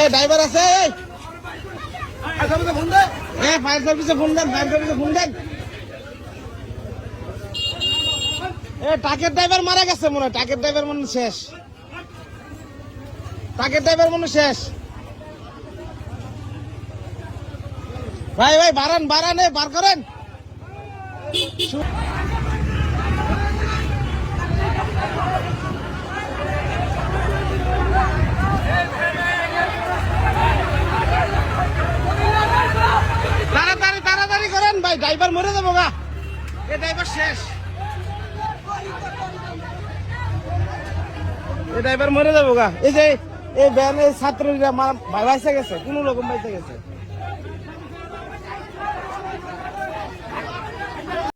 driver আছে fire সার্ভিসে phone দেন ট্রাকের ড্রাইভার মারা গেছে মনে হয় ট্রাকের ড্রাইভার মনে শেষ ভাই বাড়ান বার করেন তাড়াতাড়ি করেন ভাই ড্রাইভার মরে যাবো গা এ ড্রাইভার শেষ এই ড্রাইভার মরে যাবো গা এই যে এই ভ্যানের ছাত্রীরা বাইসে গেছে কোন রকম বাইসে গেছে